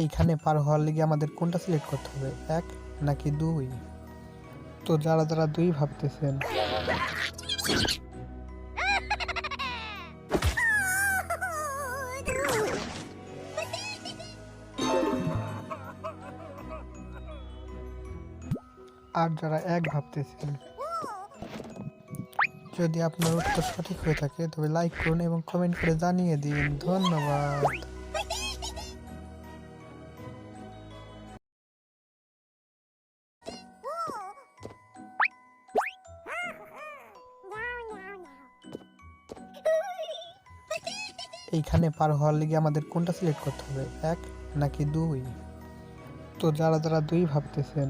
এইখানে পার হওয়ার লিগে আমাদের কোনটা সিলেক্ট করতে হবে, 1 নাকি 2? তো যারা যারা 2 ভাবতেছেন, আর যারা 1 ভাবতেছেন, যদি আপনার উত্তর সঠিক হয়ে থাকে তবে লাইক করুন এবং কমেন্ট করে জানিয়ে দিন। ধন্যবাদ। এইখানে পার হওয়ার লিগে আমাদের কোনটা সিলেক্ট করতে হবে, 1 নাকি 2? তো যারা যারা 2 ভাবতেছেন,